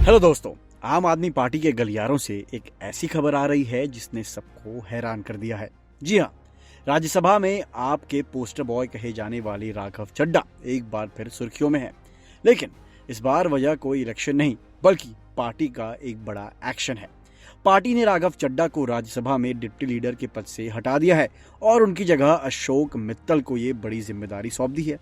Hello दोस्तों। आम आदमी पार्टी के गलियारों से एक ऐसी खबर आ रही है जिसने सबको हैरान कर दिया है। जी हाँ, राज्यसभा में आपके पोस्टर बॉय कहे जाने वाले राघव चड्ढा एक बार फिर सुर्खियों में है। लेकिन इस बार वजह कोई इलेक्शन नहीं बल्कि पार्टी का एक बड़ा एक्शन है। पार्टी ने राघव चड्ढा को राज्यसभा में डिप्टी लीडर के पद से हटा दिया है और उनकी जगह अशोक मित्तल को ये बड़ी जिम्मेदारी सौंप दी है।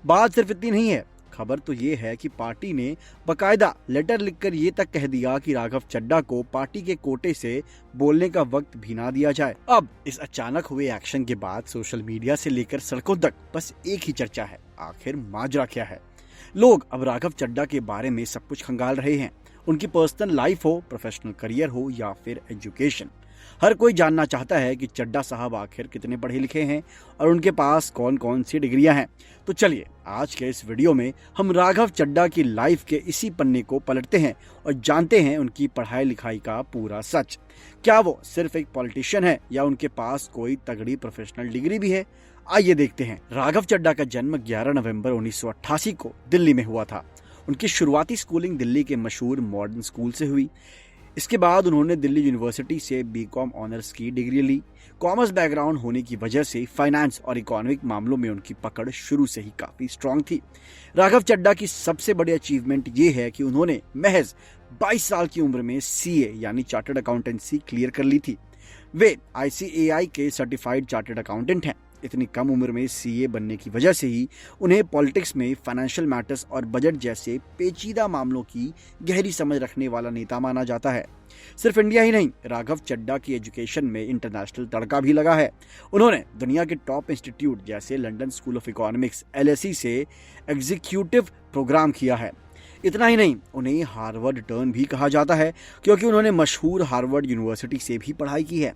बात सिर्फ इतनी नहीं है, खबर तो ये है कि पार्टी ने बकायदा लेटर लिखकर ये तक कह दिया कि राघव चड्ढा को पार्टी के कोटे से बोलने का वक्त भी ना दिया जाए। अब इस अचानक हुए एक्शन के बाद सोशल मीडिया से लेकर सड़कों तक बस एक ही चर्चा है, आखिर माजरा क्या है। लोग अब राघव चड्ढा के बारे में सब कुछ खंगाल रहे हैं, उनकी पर्सनल लाइफ हो, प्रोफेशनल करियर हो या फिर एजुकेशन। हर कोई जानना चाहता है कि चड्ढा साहब आखिर कितने पढ़े लिखे हैं और उनके पास कौन कौन सी डिग्रियां हैं। तो चलिए आज के इस वीडियो में हम राघव चड्ढा की लाइफ के इसी पन्ने को पलटते हैं और जानते हैं उनकी पढ़ाई लिखाई का पूरा सच। क्या वो सिर्फ एक पॉलिटिशियन है या उनके पास कोई तगड़ी प्रोफेशनल डिग्री भी है? आइए देखते हैं। राघव चड्ढा का जन्म 11 नवंबर 1988 को दिल्ली में हुआ था। उनकी शुरुआती स्कूलिंग दिल्ली के मशहूर मॉडर्न स्कूल से हुई। इसके बाद उन्होंने दिल्ली यूनिवर्सिटी से बीकॉम ऑनर्स की डिग्री ली। कॉमर्स बैकग्राउंड होने की वजह से फाइनेंस और इकोनॉमिक मामलों में उनकी पकड़ शुरू से ही काफी स्ट्रांग थी। राघव चड्ढा की सबसे बड़ी अचीवमेंट ये है कि उन्होंने महज 22 साल की उम्र में सीए यानी चार्टर्ड अकाउंटेंसी क्लियर कर ली थी। वे ICAI के सर्टिफाइड चार्टर्ड अकाउंटेंट हैं। इतनी कम उम्र में सीए बनने की वजह से ही उन्हें पॉलिटिक्स में फाइनेंशियल मैटर्स और बजट जैसे पेचीदा मामलों की गहरी समझ रखने वाला नेता माना जाता है। सिर्फ इंडिया ही नहीं, राघव चड्ढा की एजुकेशन में इंटरनेशनल तड़का भी लगा है। उन्होंने दुनिया के टॉप इंस्टीट्यूट जैसे London school of economics LSE से एग्जीक्यूटिव प्रोग्राम किया है। इतना ही नहीं, उन्हें हार्वर्ड टर्न भी कहा जाता है क्योंकि उन्होंने मशहूर हार्वर्ड यूनिवर्सिटी से भी पढ़ाई की है।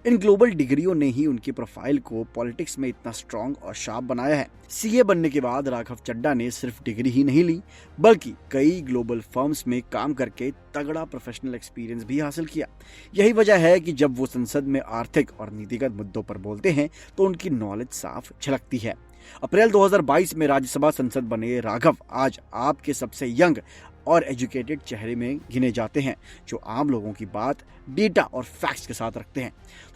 इन ग्लोबल डिग्रियों ने ही उनकी प्रोफाइल को पॉलिटिक्स में इतना स्ट्रांग और शार्प बनाया है। सीए बनने के बाद राघव चड्ढा ने सिर्फ डिग्री ही नहीं ली बल्कि कई ग्लोबल फर्म्स में काम करके तगड़ा प्रोफेशनल एक्सपीरियंस भी हासिल किया। यही वजह है कि जब वो संसद में आर्थिक और नीतिगत मुद्दों पर बोलते हैं तो उनकी नॉलेज साफ झलकती है। अप्रैल 2022 में राज्यसभा सांसद बने राघव आज आपके सबसे यंग और एजुकेटेड चेहरे में गिने जाते हैं जो आम लोगों की बात डेटा और फैक्ट्स के साथ रखते हैं।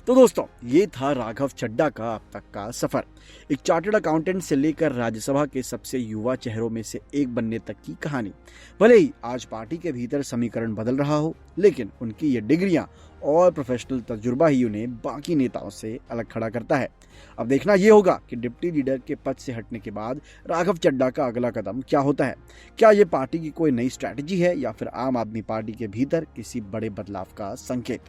तो दोस्तों, ये था राघव चड्ढा का अब तक का सफर। एक चार्टर्ड अकाउंटेंट से लेकर राज्यसभा के सबसे युवा चेहरों में से एक बनने तक की कहानी। भले ही आज पार्टी के भीतर समीकरण बदल रहा हो, लेकिन उनकी ये डिग्रियां और प्रोफेशनल तजुर्बा ही उन्हें बाकी नेताओं से अलग खड़ा करता है। अब देखना ये होगा कि डिप्टी लीडर के पद से हटने के बाद राघव चड्ढा का अगला कदम क्या होता है। क्या ये पार्टी की कोई नई स्ट्रैटेजी है या फिर आम आदमी पार्टी के भीतर किसी बड़े बदलाव का संकेत?